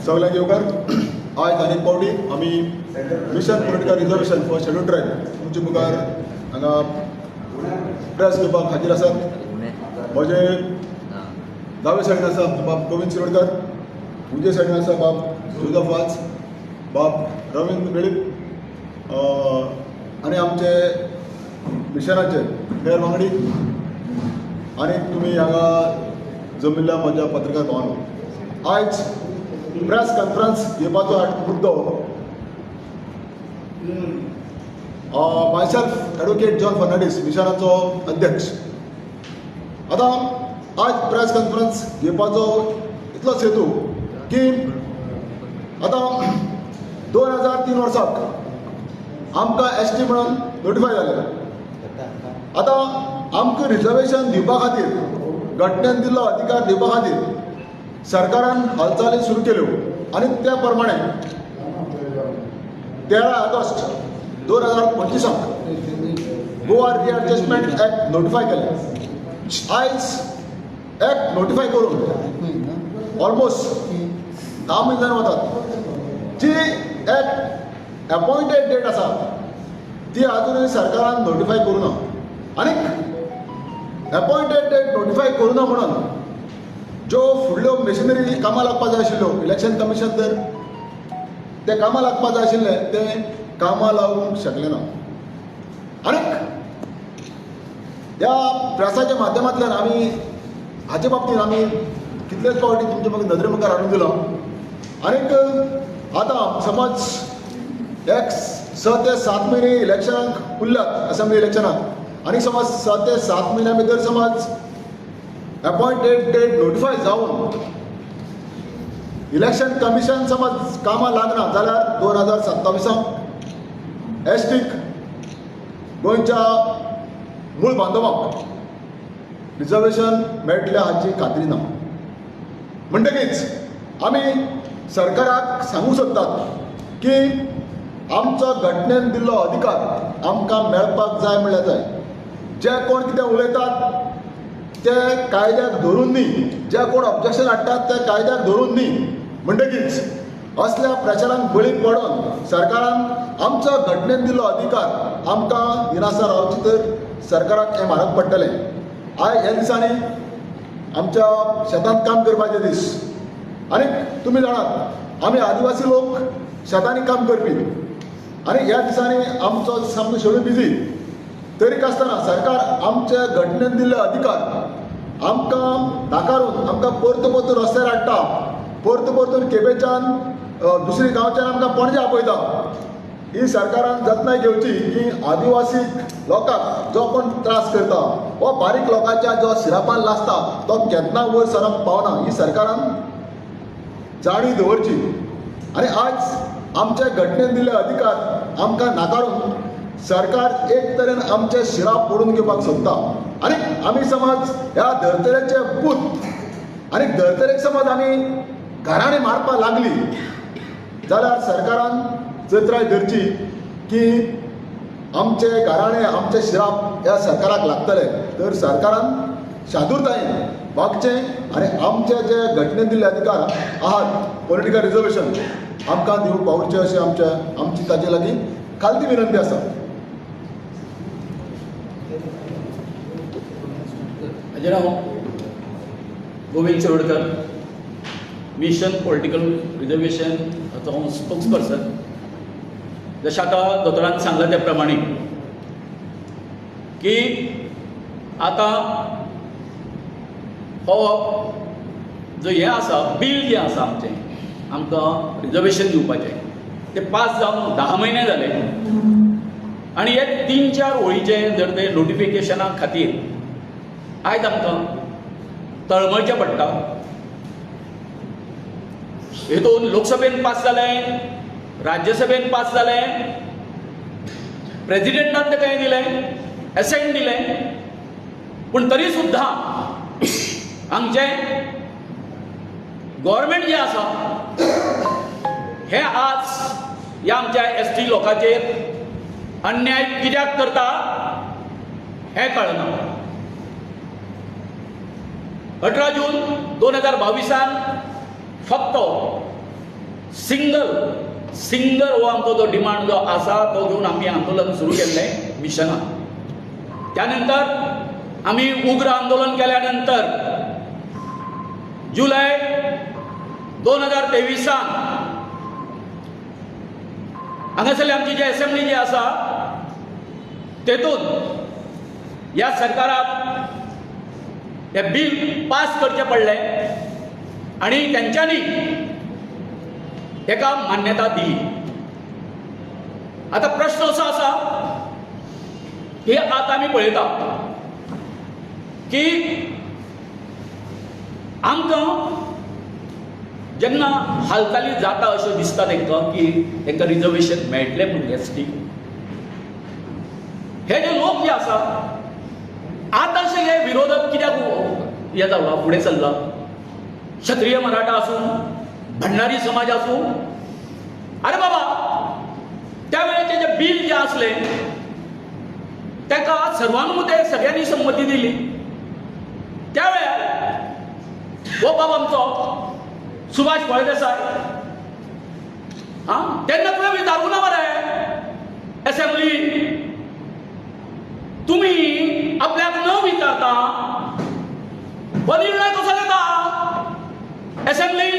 सगळ्यांक येवकार आज आनी पावटी आमी mission political reservation for schedule tribe तुमचे मुखार हांगा प्रेस घेवपाक हाजीर आसात. म्हजे दावे सायडीन आसा बाब गोविंद शिरोडकर, उजवे सायडीन आसा बाब जोजफ वाज, बाब रवींद्र वेळीप आनी आमचे मिशनाचे हेर वांगडी आनी तुमी हांगा जमिल्ल्या म्हज्या पत्रकार भावांनो, आयज प्रेस कॉन्फरन्स घेवपाचो मुद्दो मायसेल्फ एडवोकेट जॉन फर्नांडीस मिशनाचो अध्यक्ष. आतां आज प्रेस कॉन्फरन्स घेवपाचो इतलोच हेतू की आतां 2003 वर्साक आमकां ST म्हणून नोटिफाय जालें. आतां आमकां रिजर्वेशन दिवपा खातीर घटनेन दिल्लो अधिकार दिवपा खातीर सरकारान हालचाली सुरू केल्यो आनी त्या प्रमाणे 13 ऑगस्ट 2025 गोवा रिएडजस्टमेंट एक्ट नोटिफाय केलें. आयज एक्ट नोटिफाय करून ऑलमोस्ट 10 म्हयने जावन वतात. जी एक्ट अपॉइंटेड डेट आसा ती अजूनय सरकारान नोटिफाय करूं ना. आनीक अपॉइंटेड डेट नोटिफाय करूं ना म्हणून ज्यो फुडल्यो मेशिनरी कामां लागपा जाय आशिल्ल्यो इलेक्शन कमिशन तर ते कामां लागपा जाय आशिल्ले ते कामां लावूंक शकले ना. आनीक ह्या प्रेसाच्या माध्यमांतल्यान आमी हाचे बाबतींत आमी कितलेच फावटी तुमचे म्हाका नदरे मुखार हाडून दिलो. आनीक आतां समज 6 ते 7 म्हयने इलेक्शनाक उरल्यात असेंब्ली इलेक्शनाक आनी समज 6 ते 7 म्हयन्या भितर समज अपॉइंटेड डेट नोटिफाय जावन इलेक्शन कमिशन समज कामां लागना जाल्यार 2027 STक गोंयच्या मूळ बांधवांक रिजर्वेशन मेळटलें हाची खात्री ना. म्हणटकीच आमी सरकाराक सांगूंक सोदतात की आमचो घटनेन दिल्लो अधिकार आमकां मेळपाक जाय म्हणल्यार जाय. जे कोण कितें उलयतात ते कायद्याक धरून न्ही, जे कोण ऑब्जेक्शन हाडटात ते कायद्याक धरून न्ही. म्हणटकीच असल्या प्रचारांक बळी पडोन सरकारान आमचो घटनेन दिल्लो अधिकार आमकां दिनासा रावची तर सरकाराक हें म्हारग पडटलें. आयज ह्या दिसांनी आमच्या शेतांत काम करपाचे दीस आनीक तुमी जाणात आमी आदिवासी लोक शेतांनी काम करपी आनी ह्या दिसांनी आमचो सामको शेड्यूल बिजी. तरीक आसतना सरकार आमचे घटनेन दिल्ले अधिकार आमकां नाकारून आमकां परतून रस्त्यार हाडटा, परतून केपेंच्यान दुसरी गांवच्यान आमकां पणजे आपयता. ही सरकारान जतनाय घेवची की आदिवासी लोकांक जो कोण त्रास करता वा बारीक लोकांच्या जो शिरापान लासता तो केन्ना वयर सरप पावना ही सरकारान जाणीव दवरची. आनी आज आमचे घटनेन दिल्ले अधिकार आमकां नाकारून सरकार एक तरेन आमचे शिरा पडून घेवपाक सोदता. आनी आमी समज ह्या धर्तरेचे पूत आनी धर्तरेक समज आमी घरांनी मारपा लागली जाल्यार सरकारान जत्राय धरची की आमचे घराणे आमचे शिराप ह्या सरकाराक लागतले. तर सरकारान शादुरतायेन वागचें आनी आमचे जे घटनेन दिल्ले अधिकार आहात पॉलिटिकल रिजर्वेशन आमकां दिवंक पावचे अशें आमची ताचे लागीं खालती विनंती आसा. म्हजें नांव Govind Shirodkar, mission political reservation हाचो हांव स्पोक्स पर्सन. जशें आतां दोतोरान सांगलां त्या प्रमाणे की आतां हो जो हें आसा बील जें आसा आमचें आमकां रिजर्वेशन दिवपाचें तें पास जावन 10 म्हयने जाले आनी हे 3-4 वळीचें जर ते नोटिफिकेशना खातीर आयज आमकां तळमळचें पडटा. हेतून लोकसभेन पास जालें, राज्यसभेन पास जालें, प्रेजिडेंटान तेका हें दिलें, एसेंट दिलें, पूण तरी सुद्दां हांगचें गव्हर्मेंट जें आसा हें आज ह्या आमच्या ST लोकांचेर अन्याय कित्याक करता हें कळना. 18 जून 2022 फक्त सिंगल हो आमचो जो डिमांड जो आसा तो घेवन आमी आंदोलन सुरू केल्लें मिशनान. त्यानंतर आमी उग्र आंदोलन केल्या नंतर जुलय 2023 हांगासरली आमची जी असेंब्ली जी आसा तेतून ह्या सरकाराक हे बिल पास करचें पडलें आणि तेंच्यांनी हेका मान्यता दिली. आता प्रश्न असो आसा की आतां आमी पळयता की आमकां जेन्ना हालचाली जाता अशें दिसता तांकां की तांकां रिजर्वेशन मेळटलें म्हणून एसटी, हे जे लोक जे आसा आतांशे हे विरोधक कित्याक हे जावला फुडें चल्ला, क्षत्रिय मराठा आसूं भंडारी समाज आसूं, अरे बाबा त्या वेळेचे जे बिल जे आसलें ताका सर्वानुमते सगळ्यांनी संमती दिली. त्या वेळार हो बाब आमचो सुभाष फळदेसाय तेन्ना तुवें विचारूं ना मरे असेंब्ली, तुम्ही आपल्याक न विचारता हो निर्णय कसो घेता असेंब्ली.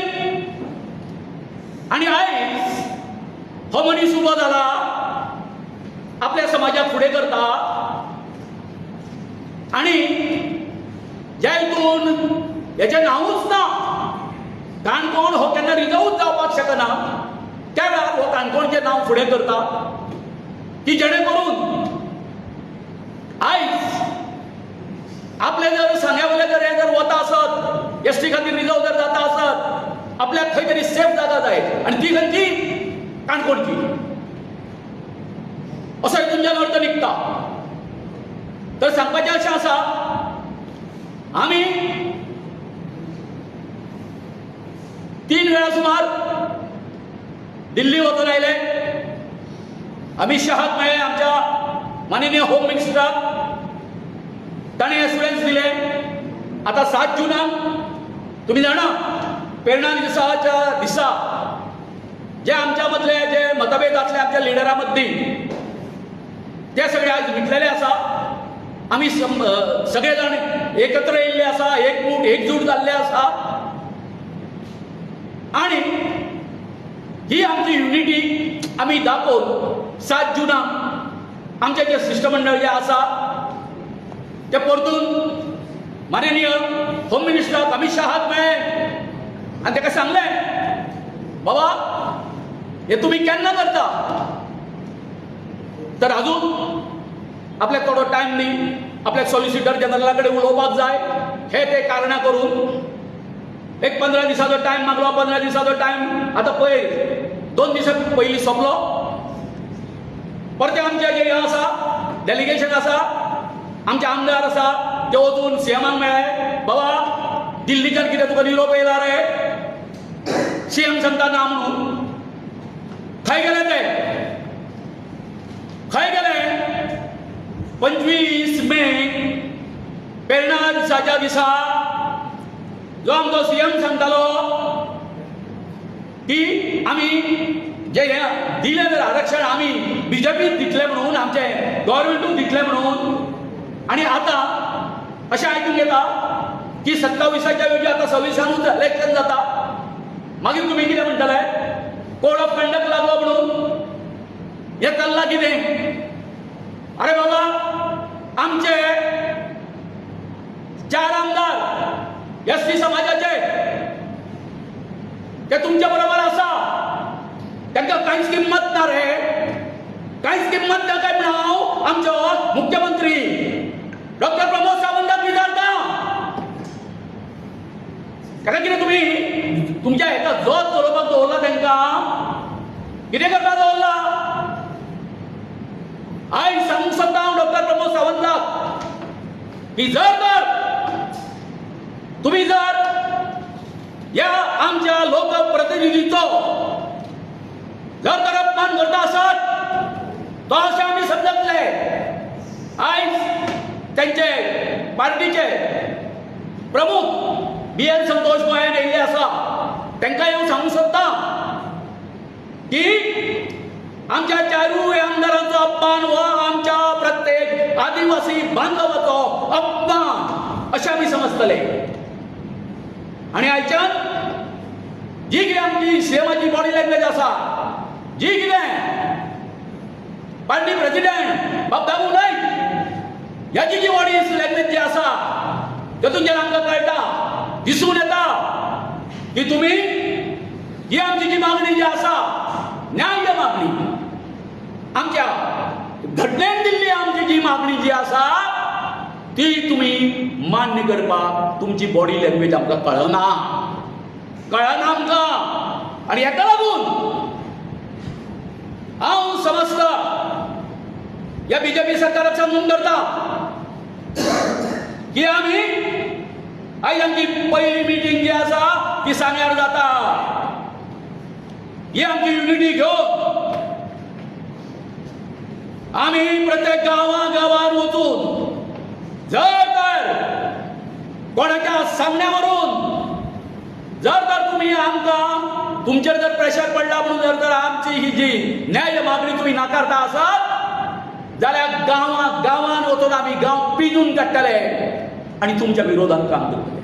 आणि आयज हो मनीस उबो जाला आपल्या समाजाक फुडें करता आणि ज्या हितून हेचें नांवूच ना, काणकोण हो केन्ना रिजर्वूच जावपाक शकना, त्या वेळार हो काणकोणचें नांव फुडें करता की जेणे करून आयज आपले जर सांग्या वयले जर हे जर वता आसत एसटी खातीर रिजर्व जर जाता आसत आपल्याक खंय तरी सेफ जागा जाय आनी ती खंयची काणकोणची असो हितूनच्यान अर्थ निघटा. तर सांगपाचें अशें आसा आमी 3 वेळा सुमार दिल्ली वचून आयले, अमित शहाक मेळ्ळे, आमच्या माननीय होम मिनिस्टराक ताणें एश्युरन्स दिले. आता 7 जूनाक तुम्ही जाणा प्रेरणा दिसाच्या दिसा जे आमच्या मदले जे मतभेद आसले आमच्या लिडरा मदली ते सगळे आज मिटलेले आसा. आमी सगळे जाण एकत्र येयल्ले आसा, एकजूट जाल्ले आसा आणि ही आमची युनिटी आमी दाखोवन 7 जूनाक आमचे जे शिष्टमंडळ जे आसा ते परतून माननीय होम मिनिस्टर अमित शहाक मेळ्ळे आनी ताका सांगलें बाबा हे तुम्ही केन्ना करता. तर अजून आपल्याक थोडो टायम दी, आपल्याक सॉलिसिटर जनरला कडेन उलोवपाक जाय हे ते कारणां करून एक 15 दिसाचो टायम मागलो. 15 दिसाचो टायम आतां पळय 2 दिसा पयलीं सोंपलो. परते आमचे जे आसा डेलिगेशन आसा, आमचे आमदार आसा ते वचून सीएमाक मेळ्ळे, बाबा दिल्लीच्यान कितें तुका निरोप येयला रे, सीएम सांगता ना म्हणून. खंय गेले ते, खंय गेले. 25 मे प्रेरणा दिसाच्या दिसा जो आमचो सीएम सांगतालो की आमी जे हे दिले जर आरक्षण आमी बीजेपीक दितले म्हणून, आमचे गव्हर्नमेंटूक दितले म्हणून, आणि आता अशें आयकूंक येता की 27च्या ऐवजी आता 26 इलेक्शन जाता. मागीर तुम्ही कितें म्हणटले कोड ऑफ कंडक्ट लागलो म्हणून हे चल्लां कितें. अरे बाबा आमचे 4 आमदार एसटी समाजाचे ते तुमच्या बरोबर आसा, तांकां कांयच किंमत ना रे, कांयच किंमत ना काय म्हण हांव आमचो मुख्यमंत्री डॉक्टर प्रमोद सावंताक विचारता. ताका कितें तुम्ही तुमच्या हेका जोत चलोवपाक दवरला, तांकां कितें करपाक दवरला. आयज सांगूंक सोदता हांव डॉक्टर प्रमोद सावंताक की जर तुम्ही जर या आमच्या लोकप्रतिनिधीचो जर तर अपमान करता आसत तो अशें आमी समजतले. आयज त्यांचे पार्टीचे प्रमुख BL संतोष गोंयान येयल्ले आसा तांकां हांव सांगूंक सोदतां की आमच्या चारूय आमदारांचो अपमान हो आमच्या प्रत्येक आदिवासी बांधवाचो अपमान अशें आमी समजतले. आनी आयच्यान जी कितें आमची सीएमाची बॉडी लँग्वेज आसा, जी कितें पार्टी प्रेसिडेंट बाबू नायक ह्याची जी बॉडी लँग्वेज जी आसा तातूंतल्यान आमकां कळटा, दिसून येता की तुमी ही आमची जी मागणी जी आसा, न्याय मागणी, आमच्या घटनेन दिल्ली आमची जी मागणी जी आसा ती तुमी मान्य करपाक तुमची बॉडी लँग्वेज आमकां कळना आमकां. आनी हेका लागून हांव समजता ह्या BJP सरकाराक सांगून धरता की आमी आयज आमची पयली मिटींग जी आसा ती सांग्यार जाता. ही आमची युनिटी घेवन आमी प्रत्येक गांवांत वचून जर तर कोणाच्या सांगण्या वरून जर तर तुमी आमकां तुमचेर जर प्रेशर पडला म्हणून जर आमची ही जी न्याय मागणी तुमी नाकारता आसात जाल्यार गांवांत वचून आमी गांव पिंजून काडटले आनी तुमच्या विरोधात काम करतले.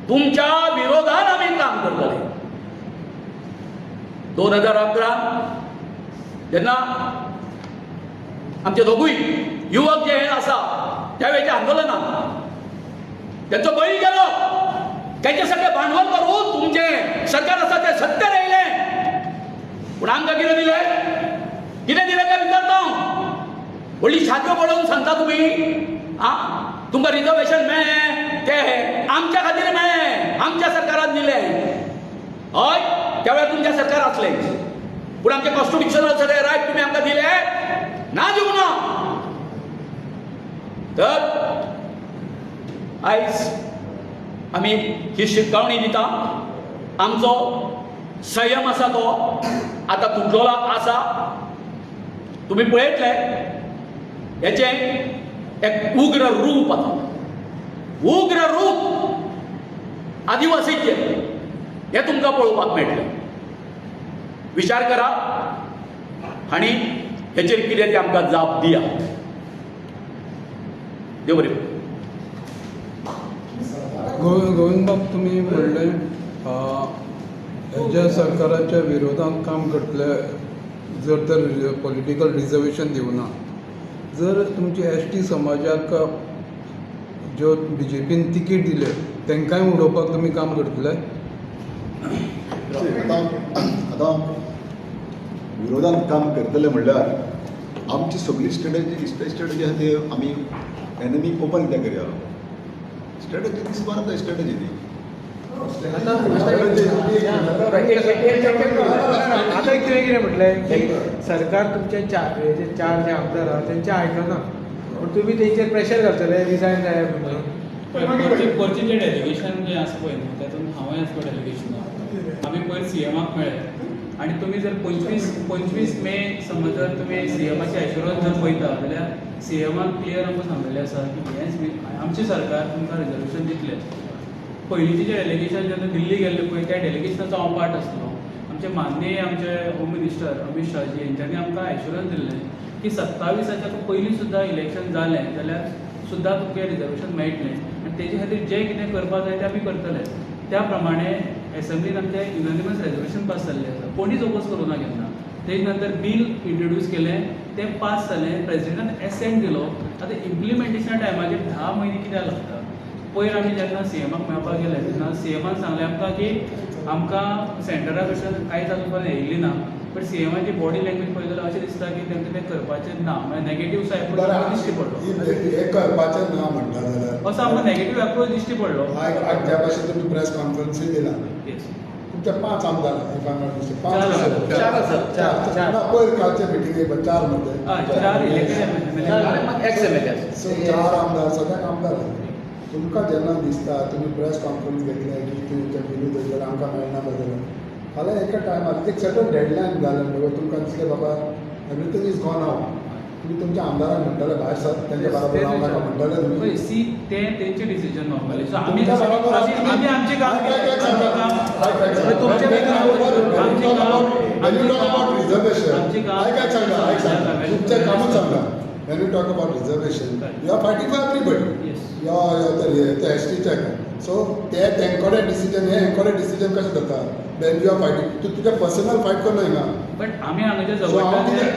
तुमच्या विरोधात आमी काम करतले. 2011 जेन्ना आमचे दोगूय युवक जे आसा त्यावेळेच्या आंदोलनात त्यांचो बळी गेलो, त्यांचे सगळे भांडवल करून तुमचे सरकार आसा ते सत्तेर येयले. पूण आमकां कितें दिलें काय विचारता व्हडली छात्यो पडोवन सांगता तुमी तुमकां रिजर्वेशन मेळ्ळें ते आमच्या खातीर मेळ्ळें, आमच्या सरकारान दिलें. हय, त्या वेळार तुमच्या सरकार आसलें, पूण आमचे कॉन्स्टिट्युशनल सगळे रायट तुमी आमकां दिले ना दिवं ना. तर आयज आमी ही शिटकावणी दिता. आमचो संयम आसा तो आतां तुटलेलो आसा. तुमी पळयतले हेचें एक उग्र रूप आसा, उग्र रूप आदिवासीचें हें तुमकां पळोवपाक मेळटलें. विचार करा आनी हेचेर कितें तें आमकां जाप दिया. देव बरें. गोविंद बाब, तुमी म्हणलें हेज्या सरकाराच्या विरोधात काम करतले जर तर पॉलिटिकल रिजर्वेशन दिवना. जर तुमचे ST समाजाक ज्यो BJPन तिकीट दिले तांकांय उडोवपाक तुमी काम करतले? आतां विरोधात काम करतले म्हणल्यार आमची सगळी स्ट्रेटजी आसा ती आमी एनमी ओपन कित्याक करया. स्ट्रेटजी दीस वन स्ट्रेटजी ती आता कितें म्हटलें की सरकार तुमचे चार जे आमदार आहा तेंचे आयकना, पूण तुमी तेंचेर प्रेशर घालतले रिजायन जाय म्हणून. परचें जें डेलिगेशन जें आसा पळय न्हू तातूंत हांवूय आसलो डेलिगेशनाक. आमी पयर CMाक मेळ्ळे आनी तुमी जर 25 मे समज जर तुमी CMाचे एश्युरन्स जर पळयता जाल्यार CMान क्लियर आमकां सांगलेलें आसा की हेंच आमचें सरकार तुमकां रिजर्वेशन दितलें. पयलींचें जें डेलिगेशन जेन्ना दिल्ली गेल्लें पळय त्या डेलिगेशनाचो हांव पार्ट आसलो. आमचे माननीय आमचे होम मिनिस्टर अमित शाहजी हेंच्यांनी आमकां एश्युरन्स दिल्लें की 27च्या पयलीं सुद्दां इलेक्शन जालें जाल्यार सुद्दां तुमकां रिजर्वेशन मेळटलें आनी तेजे खातीर जें कितें करपाक जाय तें आमी करतले. त्या प्रमाणे एसेंब्लीन आमचें युनानिमस रेजोल्युशन पास जाल्लें आसा, कोणीच ओपोज करूं ना केन्ना. तेजे नंतर बील इंट्रोड्यूस केलें, तें पास जालें, प्रेसिडेंटान एसेंट दिलो. आतां इम्प्लिमेंटेशना टायमाचेर 10 म्हयने कित्याक लागता? पयर आमी जेन्ना CMाक मेळपाक गेले तेन्ना CMान सांगलें आमकां की आमकां सेंटरा कडच्यान कांयच आजून पर्यंत येयल्ली ना, बट CMाची बॉडी लँग्वेज पळयत जाल्यार अशें दिसता की तेंकां तें करपाचें ना, म्हळ्यार नेगेटीव अप्रोच दिश्टी पडलो. एक करपाचें ना म्हणटा जाल्यार असो आमकां नेगेटीव अप्रोच दिश्टी पडलो. त्या भाशेन तुमी प्रेस कॉन्फरन्सूय दिला. तुमचे 5 आमदार पयर कालच्या मिटिंगे 4 मध्ये 4 सो 4 आमदार सगळ्याक आमदार. तुमकां जेन्ना दिसता तुमी प्रेस कॉन्फरन्स घेतले की तुमच्या विरोध जर आमकां मेळना बदल फाल्यां एका टायमार एक सर्टन डेडलायन घालन तुमकां दिसलें बाबा एवरीथींग इज गॉन आउट तुम्ही तुमच्या आमदारांक म्हणटले भायर सर त्यांच्या बरोबर हांव नाका म्हणटले तुमी पळय सी ते तेंचे डिसिजन नॉर्मली सो आमी तुमच्या बरोबर आमी आमचे काम तुमचे तुमचे कामच सांगा when you talk about reservation you are fighting for everybody ते एसटीचे सो ते तेंकोडे डिसिजन हे हेंकोडे डिसिजन कशें जाता then you are fighting तूं तुजें पर्सनल फायट करना हिंगा बट आमी हांगा जे So, हांव जवळटा कितें-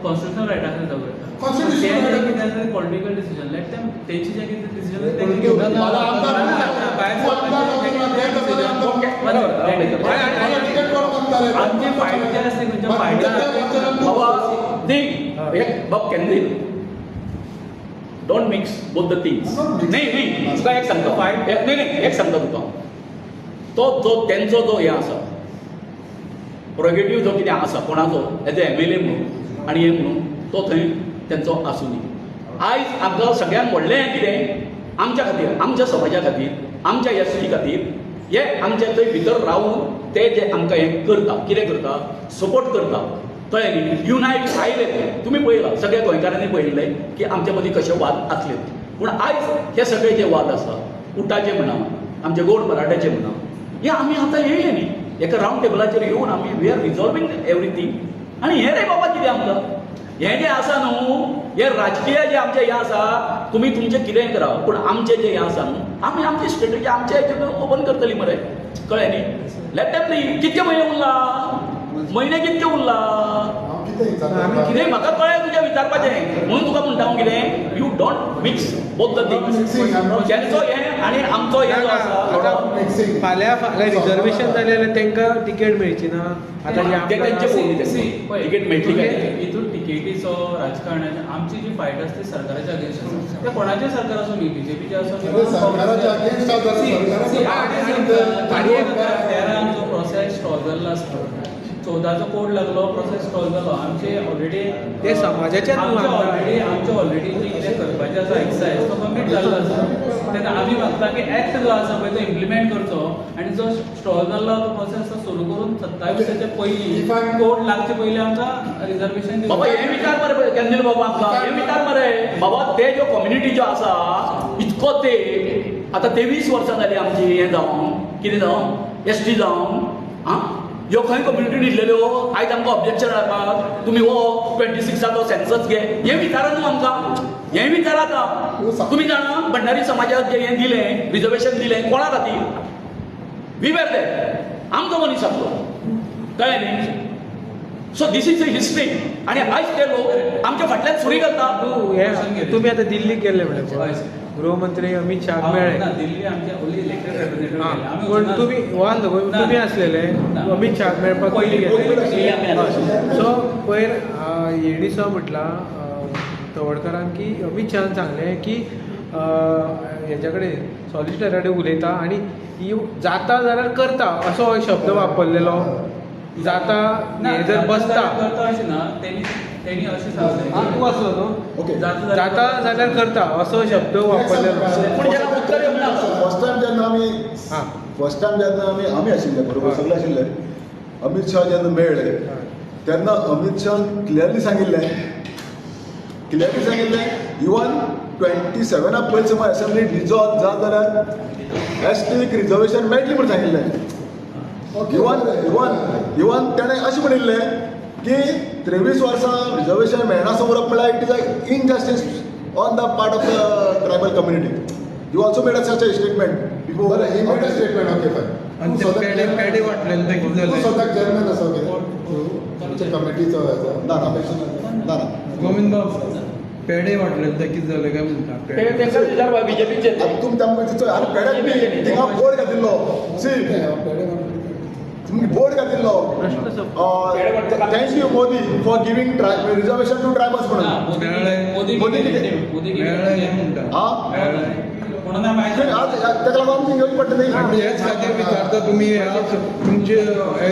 कॉन्स्टिट्युशनल रायटाचेर जवळटा Constitutional right. कितें आसा पॉलिटिकल डिसिजन लेट देम तेंची जे कितें डिसिजन मला तेंची आमदार- घेवं मला आमदार- आमचे फायट जे आसता खंयच्या फायटान बाबा एक बाब केन्ना don't mix both the things नाही तुका एक सांगता नाही एक सांगता तुका तो जो तेंचो जो हे आसा प्रोगेटीव जो कितें आसा कोणाचो एज ए MLA म्हणून आनी हे म्हणून तो थंय तेंचो आसूं दी आयज आमकां सगळ्यांत व्हडलें कितें आमच्या खातीर आमच्या समाजा खातीर आमच्या ST खातीर हे आमच्या थंय भितर रावून ते जे आमकां हें करता कितें करता सपोर्ट करता कळ्ळें न्ही युनायट आयले ते तुमी पळयलां सगळ्या गोंयकारांनी पळयल्लें की आमचे मदीं कशे वाद आसले पूण आयज हे सगळे जे वाद आसा उटाचे म्हणा आमचे गोड मराठ्याचे म्हणा हे आमी आतां येयले न्ही एका रावंड टेबलाचेर येवन आमी वी आर रिजॉल्विंग एवरीथींग आनी हे रे बाबा कितें आमकां हे जे आसा न्हू हे राजकीय जे आमचे हे आसा तुमी तुमचें कितेंय करा पूण आमचें जे हे आसा न्हू आमी आमची स्ट्रेटजी आमच्या हेतून ओपन करतली मरे कळ्ळें न्ही लेट देम न्ही कितके म्हयने उरला म्हयने कितके उरला कितें म्हाका कळ्ळें तुजें विचारपाचें म्हणून तुका म्हणटा हांव कितें you don't mix both the things तेंचो हें आनी आमचो हे जो आसा फाल्यां रिजर्वेशन जालें जाल्यार तांकां तिकेट मेळची ना आतां ते तेंचे पळोवन तिकेट मेळटली काय हितून तिकेटीचो राजकारणाचो आमची जी फायट आसा ती सरकाराच्या अगेन्स्ट आसा ते कोणाचें सरकार आसूं न्ही BJPचे आसूं सरकाराच्या against आसा जाल्यार 13 जो प्रोसेस स्टॉल जाल्लो आसता 14चो कोड लागलो प्रोसेस स्टॉल जालो आमचे ऑलरेडी ते समाजाचे आमचे ऑलरेडी जे कितें करपाचें आसा एक्सरसायज तो कंप्लीट जाल्लो आसा तेन्ना आमी मागता की एक्ट जो आसा पळय तो इम्प्लिमेंट करचो आनी जो स्टॉल जाल्लो तो प्रोसेस तो सुरू करून 27 पयलीं कोड लागचे पयलीं आमकां रिजर्वेशन बाबा हे विचार मरे केन्ना बाबा आमकां हे विचार मरे बाबा ते जो कम्युनिटी जो आसा इतको ते आतां 23 वर्सां जालीं आमची हें जावन कितें जावन ST जावन आं ह्यो खंय कम्युनिटी दिल्ल्यो आयज आमकां ऑब्जेक्शन हाडपाक तुमी हो 26चो सेन्सस घे हे विचारा न्हू आमकां हें विचारात तुमी जाणा भंडारी समाजाक जे हें दिलें रिजर्वेशन दिलें कोणा खातीर वी वेर देयर आमचो मनीस आसलो कळ्ळें न्ही so this is the history आनी आयज ते लोक आमच्या फाटल्यान सुरी घालता तुमी आतां दिल्लीक गेल्ले म्हणल्यार गृहमंत्री अमित शाह मेळ्ळे दिल्ली आमचे ओन्ली इलेक्टेड रिप्रेझेंटेटिव्ह पण तुमी वान तुमी आसलेले अमित शाह मेळपाक पयलीं गेले सो पयर येणीसो म्हटला तवडकरान की अमित शाहान सांगलें की हेच्या कडेन सॉलिसिटरा कडेन उलयता आनी जाता जाल्यार करता असो शब्द वापरलेलो जाता हे जर बसता करता अशें ना तेणी अशें सांगलें तूं असलो न्हू ओके जाता जाल्यार करता असो शब्द वापरलेलो पूण जेन्ना उत्तर येवना फर्स्ट टायम जेन्ना आमी आशिल्ले बरोबर सगळे आशिल्ले अमित शाह जेन्ना मेळ्ळे तेन्ना अमित शाह क्लियरली सांगिल्लें इवन 27 पयलीं समज असेंब्ली डिजॉल्व जात जाल्यार STक रिजर्वेशन मेळटली म्हूण सांगिल्लें इवन ताणें अशें म्हणिल्लें की 23 वर्सां रिजर्वेशन मेळनासो उरप म्हणल्यार it is a injustice on the part of the tribal community you also made such a statement बरं he made a statement okay fine आणि ते पेडे वाटलेले ते कितें तूं जालें स्वताक चेअरमॅन आसा कितें तुमच्या कमिटीचो ना गोविंद बाब पेडे वाटलेले ते कितें जालें काय म्हणटा तेंका विचारपा BJPचे तुमी तांकां आनी पेड्याक बी थिंगा बोर्ड घातिल्लो सी तुमकां बोर्ड घातिल्लो thank you Modi for giving reservation to tribals म्हणून मोदी मेळ्ळे म्हणटा हां कोणाला माहिती ताका लागून आमकां घेवची पडटा न्ही आनी हेच खातीर विचारता तुमी आज तुमचे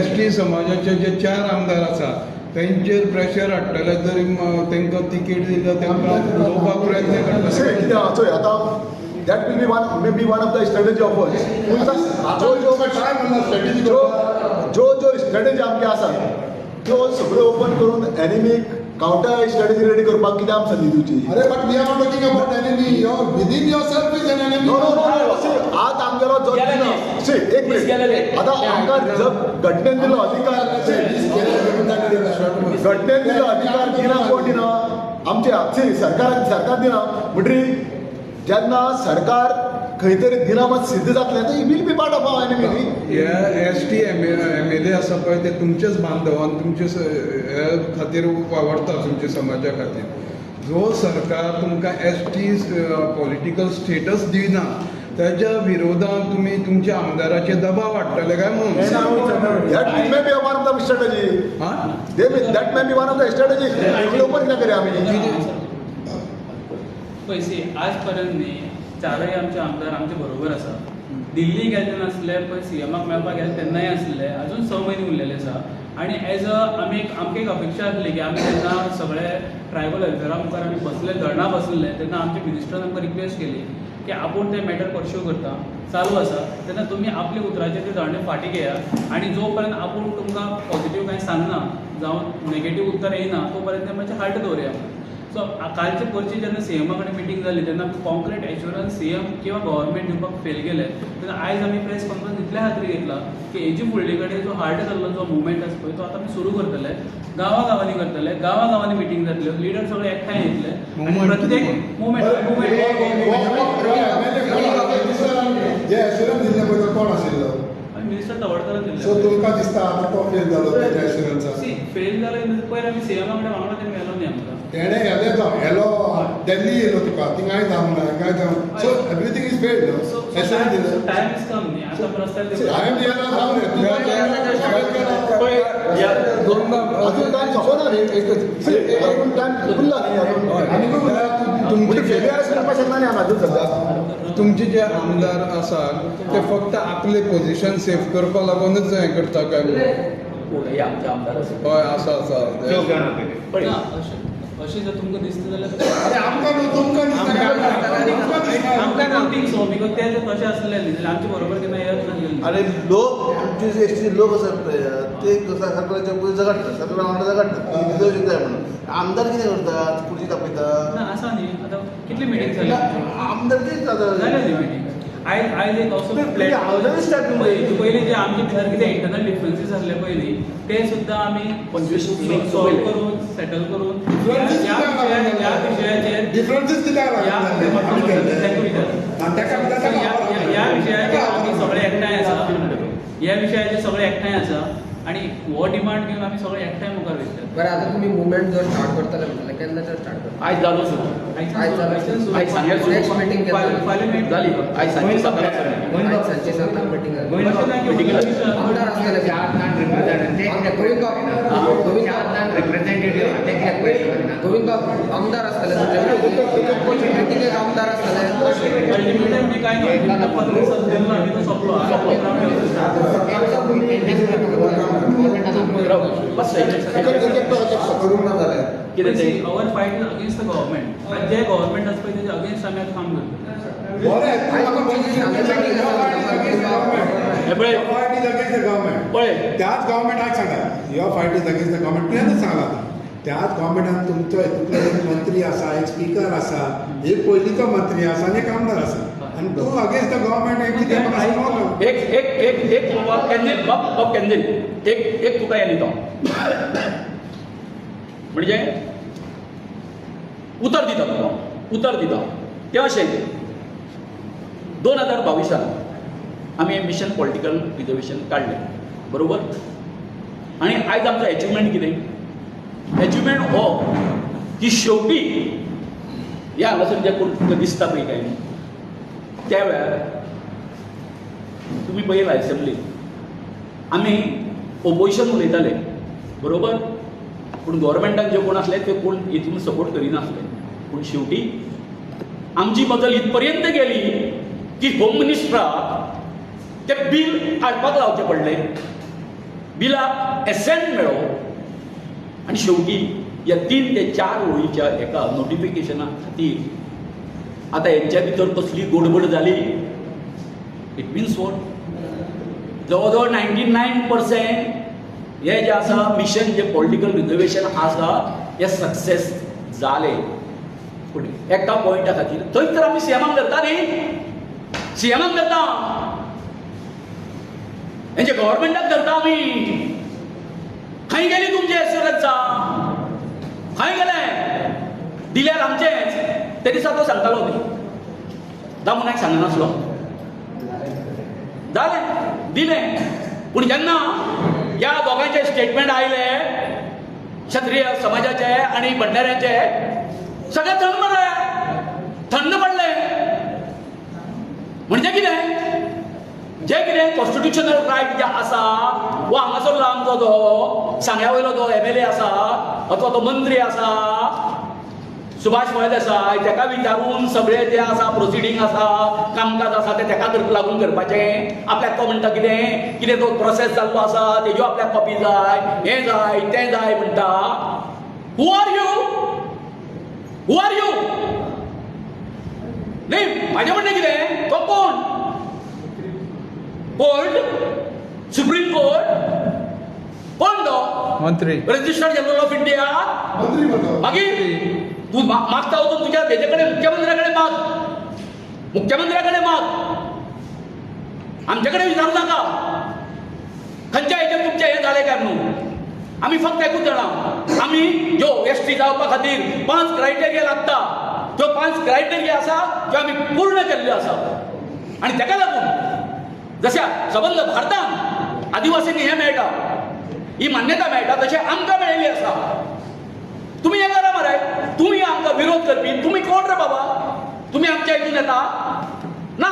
ST समाजाचे जे 4 आमदार आसा तेंचेर प्रेशर हाडटले जरी तांकां तिकेट दिता तांकां उलोवपाक प्रयत्न करतले कितें आहा चोय आतां that will be one may be one of the strategy of us ज्यो स्ट्रेटेजी आमगे आसा त्यो सगळ्यो ओपन करून एनिमीक काउंटर स्ट्रॅटेजी रेडी करपाक कितें आमकां संदी दिवची अरे but we are not talking about enemy your within yourself is an enemy no no no no see, आज आमगेलो जो गेले दिना न्ही. see, एक गेलेले. मिनिट आता आमकां घटनेन दिलो अधिकार घटनेन दिलो अधिकार दिना कोण दिना आमचे सरकार दिना म्हणटरी जेन्ना सरकार खंय तरी दिना मात सिद्ध जातलें तर will be part of our enemy हे ST MLA आसा पळय ते तुमचेच बांधवान तुमचे हे खातीर वावरता तुमच्या समाजा खातीर जो सरकार तुमकां ST पॉलिटिकल स्टेटस दिना त्याच्या विरोधात तुम्ही तुमच्या आमदाराचे दबाव हाडटले काय म्हणून That may be one of the strategy. हां That may be one of the strategy. Open कितें करया आमी पयसे आज पर्यंत न्ही चारय आमचे आमदार आमचे बरोबर आसा दिल्ली गेले तेन्ना आसले पळय CMाक मेळपाक गेले तेन्नाय आसले अजून 6 म्हयने उरलेले आसा आनी एज अ आमकां एक अपेक्षा आसली की आमी जेन्ना सगळे ट्रायबल वेलफेरा मुखार आमी बसले धरणां बसले तेन्ना आमचे मिनिस्टरान आमकां रिक्वेस्ट केली की आपूण ते मॅटर परस्यू करता चालू आसा तेन्ना तुमी आपले उतराचे ते धरणे फाटी घेया आनी जो पर्यंत आपूण तुमकां पॉझिटीव कांय सांगना जावं नेगेटीव उतर येयना तो पर्यंत ते मातशें हाल्ट दवरया सो कालचे परची जेन्ना CMा कडेन मिटींग जाली तेन्ना कॉन्क्रीट एश्युरन्स CM किंवा गव्हर्मेंट दिवपाक फेल गेले तेन्ना आयज आमी प्रेस कॉन्फरन्स इतल्या खातीर घेतला की हेजी फुडले कडेन जो हार्ट जाल्लो जो मुवमेंट आसा पळय तो आतां आमी सुरू करतले गांवांनी करतले गांवांनी मिटींग जातल्यो लिडर सगळे एकठांय येतले आनी प्रत्येक जे एश्युरन्स दिल्ले पळय तो कोण आशिल्लो मिनिस्टर तवडकर दिल्ले सो तुमकां दिसता आतां तो फेल जालो त्या एश्युरन्साक फेल जालो पयर आमी CMा कडेन वांगडा तेणी मेलो न्ही आमकां तेणे हेलो दिल्ली येयलो तुका थिंगाय जावंक ना हिंगाय जावंक सो एवरीथिंग इज फेल्ड न्हू एश्युरन्स दिले टायम इज कम न्ही आतां रस्त्यार टायम दियाना जावं रे अजून टायम सोंपना न्ही अजून टायम उरला न्ही अजून तुमचे फेलियर करपाक शकना न्ही आमी अजून सद्या तुमचे जे आमदार आसात ते फक्त आपले पोझिशन सेफ करपा लागूनच हें करता काय हे आमचे आमदार आसा हय आसा पळय अशें जर तुमकां दिसता जाल्यार अरे आमकां न्हू तुमकां दिसता आमकां डोंट थिंक सो बिकॉज ते जर तशें आसलें न्ही जाल्यार आमचे बरोबर केन्ना येत नासलें आणि लोक तुमचे जे एसटी लोक असतात पळय, ते सरकाराच्या पयलीं झगडटात सरकार वांगडा झगडटात रिजर्वेशन जाय म्हणून आमदार कितें करतात खुर्ची तापयतात ना आसा न्ही आतां कितली मिटींग जाली आमदार कितें जाता जालें न्ही मिटींग आयज एक असो पयलीं जे आमचे भितर कितें इंटरनल डिफरन्सीस आसले पयलीं ते सुद्दां आमी 25 meetings सॉल्व पयले. करून सेटल करून ह्या विशयाचेर डिफरन्सीस कित्याक ह्या विशयाचेर आमी सगळे एकठांय आसा ह्या विशयाचेर सगळे एकठांय आसा आनी हो डिमांड घेवन आमी सगळे एकठांय मुखार वयतले बरं आता तुम्ही मुवमेंट जर स्टार्ट करतले म्हणटले केन्ना जर स्टार्ट करता आयज जालो सुरू आयज सांजे सुरू नेक्स्ट मिटींग फाल्यां जाली आयज सांजे 7 आज सांजची 7 मिटींग आमदार असलेले गोविंद बाब आमदार असलेले मिटींगेक आमदार असलेले अल्टिमेटली मी काय नाही 15 दिवस दिलो आमी तो सोंपलो बस कितें तें our fight is against the government आनी जे गव्हर्मेंट आसा पळय तेजे अगेन्स्ट आमी आतां काम करता हे पळय fight is against the government पळय त्याच गव्हर्मेंटाक सांगा your fight is against the government तुवेंच सांगला त्याच गव्हर्मेंटान तुमचो हितूंतलो एक मंत्री आसा एक स्पीकर आसा एक पयलींचो मंत्री आसा आनी एक आमदार आसा आनी तूं अगेन्स्ट द गव्हर्मेंट एक कितें म्हाका सांगूंक एक तुका कॅन्डिडेट बाब कॅन्डिडेट एक तुका हे दिता म्हणजे उतर दिता तुका उतर दिता तें अशें 2022 आमी मिशन पॉलिटिकल रिजर्वेशन काडलें बरोबर आनी आयज आमचो एचिवमेंट कितें एचिवमेंट हो की शेवटी ह्या हांगासर जे कोण तुका दिसता पळय काय त्या वेळार तुमी पळयला एसेंब्लीत आमी ओपोजिशन उलयताले बरोबर पूण गव्हर्मेंटान जे कोण आसले ते कोण हितून सपोर्ट करिनासले पूण शेवटी आमची मजल इथपर्यंत गेली की होम मिनिस्टराक ते बील हाडपाक लावचें पडलें बिलाक एसेंट मेळो आनी शेवटी ह्या 3 ते 4 वळीच्या एका नोटिफिकेशना खातीर आतां हेंच्या भितर कसली गडबड जाली इट मिन्स वॉट जवळ जवळ 99% हे जे आसा मिशन जे पॉलिटिकल रिजर्वेशन आसा हे सक्सेस जाले. पूण एका पॉयंटा खातीर थंय तर आमी सीएमाक धरता न्ही, सीएमाक धरता, हेंचे गव्हर्मेंटाक धरता आमी. खंय गेली तुमची एश्युरन्सां? खंय गेले? दिल्यार आमचेच. ते दिसा तो सांगतालो न्ही, दामू नायक सांगनासलो. जालें, दिलें. पूण जेन्ना ह्या दोगांचे स्टेटमेंट आयले, क्षत्रिय समाजाचे आणि भंडाऱ्याचे, सगळे थंड पडले, थंड पडले. म्हणजे कितें? जे कितें कॉन्स्टिट्युशनल रायट जे आसा, वो हांगासरलो आमचो जो सांग्या वयलो जो MLA आसा अथवा तो मंत्री आसा सुभाष फळदेसाय, तेका विचारून सगळे जे आसा प्रोसिडींग आसा, कामकाज आसा ते तेका लागून करपाचें. आपल्याक तो म्हणटा कितें कितें तो प्रोसेस जाल्लो आसा तेज्यो आपल्याक कॉपी जाय, हें जाय तें जाय म्हणटा. Who are you? Who are you? न्ही, म्हाजें म्हणणें कितें, तो कोण? कोर्ट, सुप्रीम कोर्ट, कोण तो? मंत्री, रजिस्टर्ड जनरल ऑफ इंडिया. मंत्री म्हणतो. मागीर तू मागता वचून तुझ्या तेजे कडेन मुख्यमंत्र्याकडे माग, मुख्यमंत्र्याकडे माग. आमचे कडेन विचारू नाका खंयच्या हेचेर तुमचें हें जालें काय म्हणून. आमी फक्त एकूच जाणा, आमी ज्यो ST जावपा खातीर 5 क्रायटेरिया लागता, त्यो 5 क्रायटेरिया आसा त्यो आमी पूर्ण केल्ल्यो आसा. आनी तेका लागून जशा सबंद भारतांत आदिवासींक हें मेळटा, ही मान्यता मेळटा, तशें आमकां मेळिल्ली आसा. तुम्ही हे करा मरे, तुम्ही आमकां विरोध करपी तुम्ही कोण रे बाबा? तुम्ही आमच्या हितून येता ना.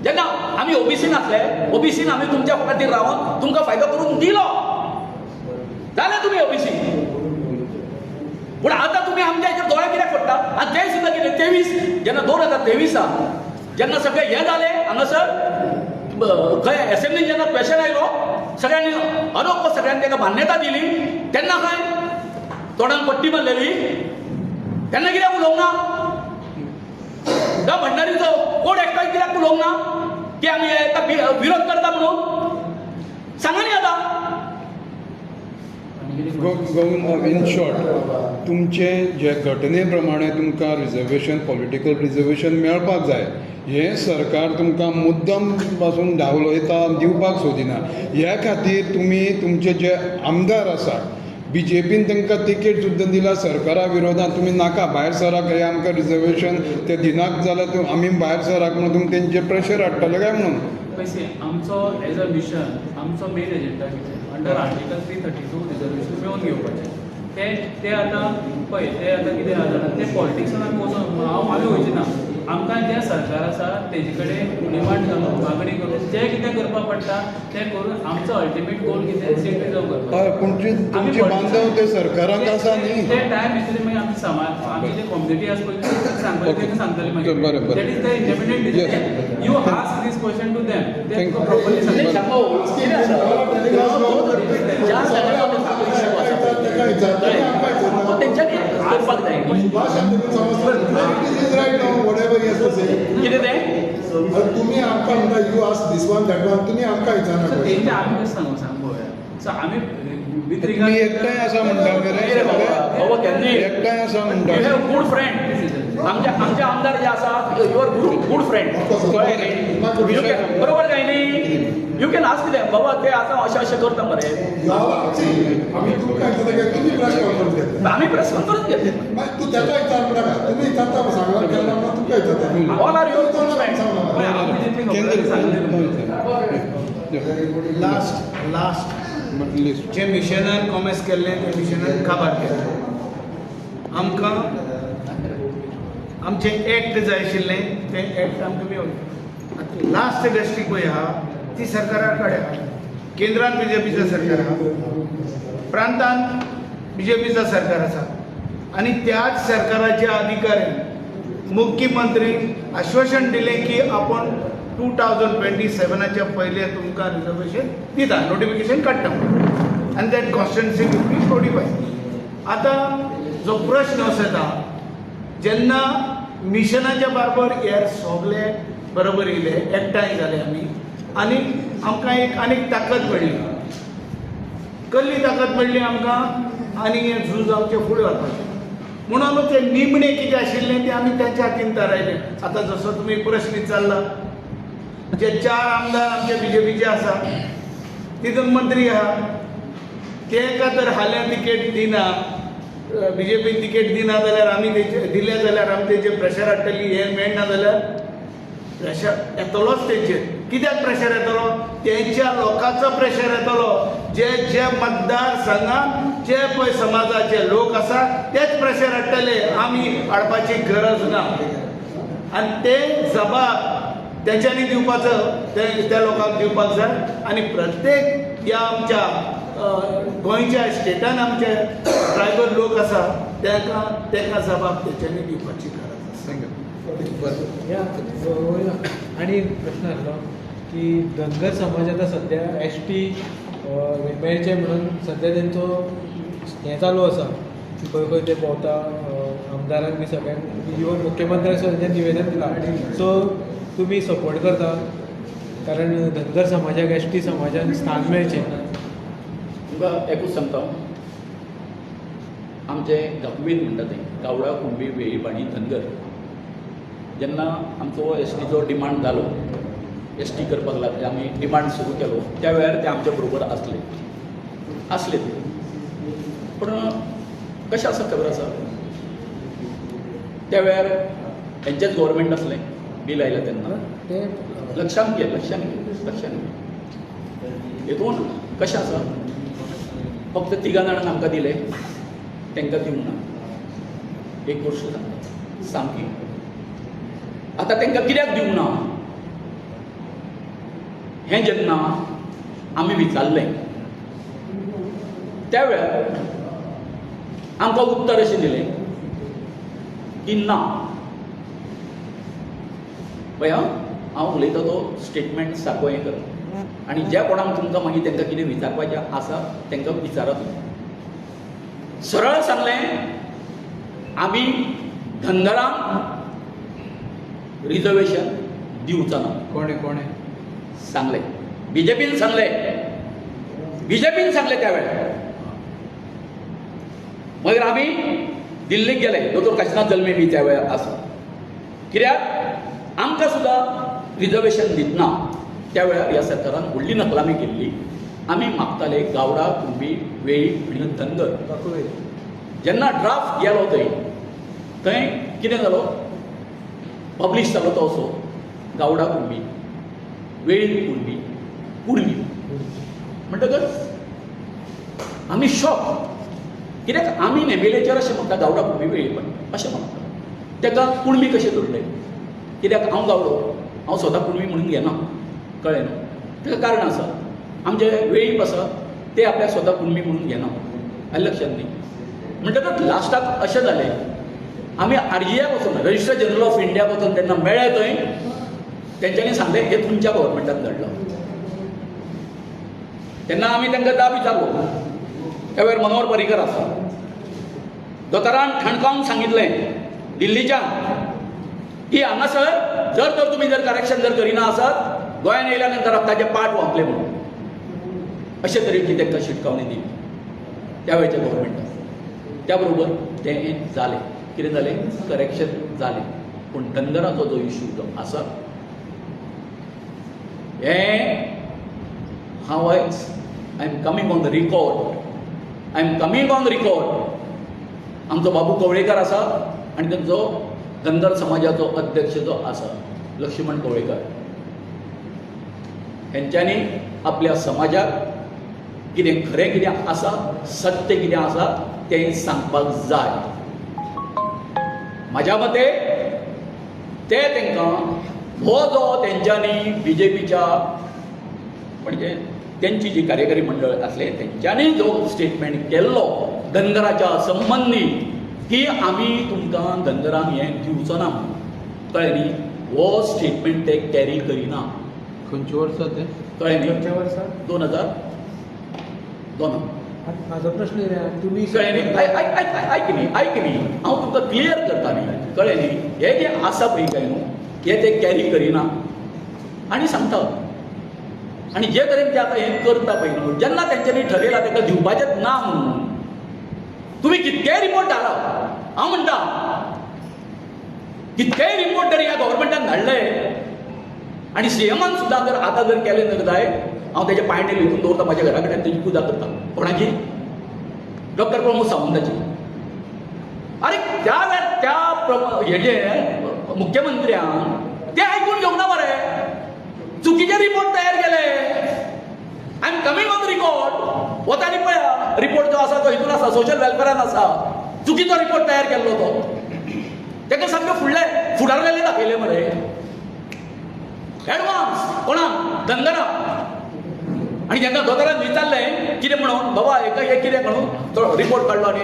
जेन्ना आमी OBCन आसले, OBCन आमी तुमच्या खातीर रावन तुमकां फायदो करून दिलो, जाले तुम्ही OBC. पूण आतां तुमी आमच्या हेचेर दोळे कित्याक पडटा? आनी ते सुद्दां कितें 23 जेन्ना 2023 जेन्ना सगळे हे जाले हांगासर खंय असेंब्लीन जेन्ना क्वेश्चन आयलो, सगळ्यांनी अनोखो सगळ्यांनी ताका मान्यता दिली, तेन्ना खंय तोंडान पट्टी मारलेली, तेन्ना कित्याक उलोवंक ना? त्या भंडारीचो कोण एकटाय कित्याक उलोवंक ना की आमी हेका विरोध करता म्हणून? सांगा न्ही आतां. इन शॉर्ट, तुमचे जे घटने प्रमाणे तुमकां रिजर्वेशन, पॉलिटिकल रिजर्वेशन मेळपाक जाय, हें सरकार तुमकां मुद्दम पासून डावलयता, दिवपाक सोदिना. ह्या खातीर तुमी तुमचे जे आमदार आसा, BJPन तांकां तिकेट सुद्दां दिला सरकारा विरोधात, तुमी नाका भायर सराक, हे आमकां रिजर्वेशन ते दिनाक जाल्यार आमी भायर सराक म्हणून तुमी तेंचेर प्रेशर हाडटले काय म्हणून. पयसे आमचो एज अ मिशन, आमचो मेन एजेंडा कितें, अंडर आर्टिकल 332 रिजर्वेशन मेळोवन घेवपाचें. ते आतां पळय, ते आतां कितें आहा जाणा, ते पॉलिटिक्सांत वचून आमी वयचे ना. आमकां जें सरकार आसा तेजे कडेन डिमांड घालून, मागणी करून जें कितें करपाक पडटा तें करून आमचो अल्टिमेट गोल कितें, सीट रिजर्व करपाक. पूण तुमचे बांधव ते सरकाराक आसा न्ही. ते टायम येतले मागीर आमचे समाज, आमची जे कम्युनिटी आसा पळय ती सांगपाक तेका सांगतले मागीर. बरें. That is the independent decision. You ask this question to them, ते तुका प्रॉपर्ली कितें सांगता. सांगो कितें आसा ज्या जाग्यार तेका विचारता, तेंच्यांनी करपाक जाय. कितें तें तुम्ही आमकां म्हणटा you ask this one that one, तुमी आमकां विचारना. तेंचे आमी कशें सांगू सांग पळोवया. सो आमी विथ तुम्ही एकठांय आसा म्हणटा कितें बाबा केन्ना एकठांय आसा म्हणटा. You have good friend. आमचे आमदार जे आसा युअर गुड फ्रेंड, कळ्ळें न्ही? बरोबर काय न्ही? यू कॅन आस्क देम, बाबा ते आतां अशें करता मरे. आम्ही तुमकां विचारता, तुमी प्रेस कॉन्फरन्स घेतला. आमी प्रेस कॉन्फरन्स घेतली. तू त्याचा विचार करा, तुम्ही विचारता सांगणार केला म्हणून तुमकां विचारता. All are your good friend. पळय आमी जितली खबरदारी सांगली. लास्ट जे मिशनान कॉमेस केल्लें ते मिशनान काबार केलें. आमकां आमचें एक्ट जाय आशिल्लें, तें एक्ट आमकां मेळ्ळें. लास्ट डिस्ट्रिक्ट पळय आहा ती सरकारा कडेन आहा. केंद्रांत BJPचं सरकार आहा, प्रांतांत BJPचं सरकार आसा, आनी त्याच सरकाराच्या अधिकाऱ्यान मुख्यमंत्री आश्वासन दिलें की आपण 2027च्या पयले तुमकां रिजर्वेशन दिता, नोटिफिकेशन काडटा म्हणून. आनी दॅट कॉन्स्टिट्युन्सी विल बी 45. आतां जो प्रश्न असो येता, जेन्ना मिशनाच्या बरोबर हेर सगळे बरोबर येयले, एकठांय जाले आमी, आनी आमकां एक आनीक ताकद मेळ्ळी. कसली ताकद मेळ्ळी आमकां? आनी हें झूज आमचें फुडें वचपाचें. म्हणून ते निमणे कितें आशिल्लें तें आमी तेंच्या हातीन थारायलें. आतां जसो तुमी प्रश्न विचारला, जे 4 आमदार आमचे BJPचे आसा तितून मंत्री आहा, तेका तर हाल्या तिकेट दिना, BJP तिकेट दिना जाल्यार आमी दिले जाल्यार आमी तेजेर प्रेशर हाडटली. हें मेळना जाल्यार प्रेशर येतलोच तेंचेर. कित्याक प्रेशर येतलो? तेंच्या लोकांचो प्रेशर येतलो. जे मतदारसंघात जे पळय समाजाचे लोक आसा तेच प्रेशर हाडटले. आमी हाडपाची गरज ना. आनी ते जबाब तेंच्यांनी दिवपाचो, त्या लोकांक दिवपाक जाय. आनी प्रत्येक ह्या आमच्या गोंयच्या स्टेटान आमचे ट्रायबल लोक आसा तेका जबाब तेंच्यांनी दिवपाची गरज आसा. आणि एक प्रश्न आसलो की धनगर समाज आता सध्या ST मेळचे म्हणून सध्या तेंचो हें चालू आसा की खंय खंय ते भोंवता, आमदारांक बी सगळ्यांक, इवन मुख्यमंत्र्याक सुद्दां निवेदन दिलां. सो तुमी सपोर्ट करता कारण धनगर समाजाक ST समाजान स्थान मेळचें? तुमकां एकूच सांगता, आमचे गांववीर म्हणटा ते गावडा, कुणबी, वेळीपाणी, धनगर जेन्ना आमचो STचो डिमांड जालो, ST करपाक लागले, आमी डिमांड सुरू केलो, त्या वेळार ते आमच्या बरोबर आसले ते. पूण कशें आसा खबर आसा, त्या वेळार हेंचेच गव्हर्मेंट आसलें, बील आयलें तेन्ना. ते लक्षांत घे. हेतून कशें आसा, फक्त 3 जाणांक आमकां दिले, तांकां दिवंक ना. एक गोश्ट सांगता सामकी. आतां तांकां कित्याक दिवंक ना हें जेन्ना आमी विचारलें, त्या वेळार आमकां उत्तर अशें दिलें की ना. पळय हांव उलयता तो स्टेटमेंट सारको हें कर, आनी ज्या कोणाक तुमकां मागीर तांकां कितें विचारपाचें आसा तांकां विचारात. सरळ सांगलें, आमी धनगरांक रिजर्वेशन दिवचा ना. कोणे सांगलें, BJPन सांगलें त्या वेळार. मागीर आमी दिल्लीक गेले, दोतोर काशिनाथ जल्मे बी त्या वेळार आसा. कित्याक आमकां सुद्दां रिजर्वेशन दितना त्या वेळार ह्या सरकारान व्हडली नकलामी केल्ली. आमी मागताले गावडा, कुणबी, वेळी आनी धनगर. जेन्ना ड्राफ्ट गेलो थंय कितें जालो, पब्लीश जालो तो असो गावडा कुणबी, वेळी कुणबी, कुणबी म्हणटकच आमी शॉक. कित्याक आमी नेमिलेचेर अशें म्हणटा गावडा, कुणबी, वेळी पण अशें म्हणटा. ताका कुणबी कशें धरलें? कित्याक हांव गावडो, हांव स्वता कुणबी म्हणून घेना, कळ्ळें न्हू. ताका कारण आसा. आमचे वेळीप आसा ते आपल्याक स्वता कुणबी म्हणून घेना. आनी लक्षांत न्ही. म्हणटकच लास्टाक अशें जालें, आमी RGAक वचून, रजिस्टर जनरल ऑफ इंडियाक वचून तेन्ना मेळ्ळे थंय, तेंच्यांनी सांगलें हे तुमच्या गव्हर्मेंटान घडलां. तेन्ना आमी तांकां जाब विचारलो. त्या वेळार मनोहर पर्रीकर आसा, दोतोरान ठणकावन सांगितलें दिल्लीच्यान की हांगासर जर तर तुमी जर करेक्शन जर करिना आसात, गोंयांत येयल्या नंतर ताचे पाट वांपले म्हणून. अशे तरेची तांकां शिटकावणी दिली त्या वेळच्या गव्हर्मेंटान. त्या बरोबर तें जालें. कितें जालें? करेक्शन जालें. पूण धनगराचो जो इश्यू जो आसा, हें हांव आयज I am coming on the record. आमचो बाबू कवळेकर आसा आनी तांचो धनगर समाजाचो अध्यक्ष जो आसा लक्ष्मण कवळेकर, हेंच्यांनी आपल्या समाजाक कितें खरें कितें आसा, सत्य कितें आसा तें सांगपाक जाय. म्हाज्या मते ते तांकां हो जो तेंच्यांनी BJPच्या म्हणजे त्यांची जी कार्यकारी मंडळ आसले तेंच्यांनी जो स्टेटमेंट केल्लो धनगराच्या संबंधी की आमी तुमकां धनगरांक हें दिवचो ना, कळ्ळें न्ही. हो स्टेटमेंट ते कॅरी करिना. खंयच्या वर्सा तें? कळ्ळें न्ही. 2002. म्हाजो प्रश्न तुमी कळ्ळें न्ही. आयक न्ही हांव तुमकां क्लियर करता न्ही. कळ्ळें न्ही. हे जे आसा पळय काय न्हू, हे ते कॅरी करिना आनी सांगता. आनी जे तरेन ते आतां हें करता पळय न्हू, जेन्ना तेंच्यांनी ठरयलां ताका दिवपाचेंच ना म्हणून, तुम्ही कितकेय रिपोर्ट धाडा, हांव म्हणटा कितकेय रिपोर्ट जर ह्या गव्हर्मेंटान धाडले आणि सीएमान सुद्दां जर आतां जर केले नर जाय, हांव तेजे पांयणे लिखून दवरता म्हाज्या घरा कडेन, तेजी पुजा करता. कोणाची? डॉक्टर प्रमोद सावंताची. अरे त्या वेळार त्या हेजे मुख्यमंत्र्यान ते ऐकून घेवंक ना मरे, चुकीचे रिपोर्ट तयार केले. I am coming on record. वतानी पळया रिपोर्ट जो आसा तो हितून आसा, सोशल वेलफेअरान आसा. चुकीचो रिपोर्ट तयार केल्लो तो. तेका सामके फुडारलेले दाखयले मरे. एडवान्स कोणाक? धनगराक. आणि तांकां दोतोरान विचारलें कितें म्हणून, बाबा हें कितें म्हणून तो रिपोर्ट काडलो आनी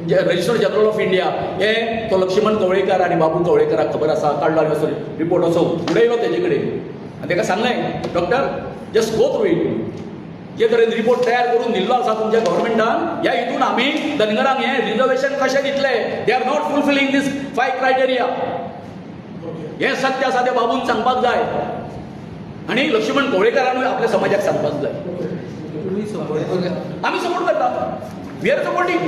रजिस्टर जनरल ऑफ इंडिया हे तो लक्ष्मण कवळेकर आणि बाबू कवळेकराक खबर आसा, काडलो आनी असो रिपोर्ट असो उडयलो तेजे कडेन. आनी ताका सांगलें doctor just go through it. जे तरेन रिपोर्ट तयार करून दिल्लो आसा तुमच्या गव्हर्मेंटान, ह्या हितून आमी धनगरांक हें रिजर्वेशन कशें दितले, they are not fulfilling these 5 criteria. हें सत्य आसा तें बाबून सांगपाक जाय आणि लक्ष्मण कवळेकरानूय आपल्या समाजाक सांगपाक जाय. आमी सपोर्ट करता. We are supporting.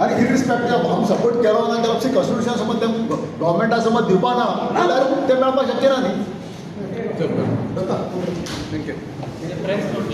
आणि इरिस्पेक्टिव्ह ऑफ आमी सपोर्ट केलो ना जाल्यार अशें कॉन्स्टिट्युशन समज ते गव्हर्मेंटा समज दिवपा ना जाल्यार ते मेळपाक शक्य ना न्ही. थँक्यू. Press note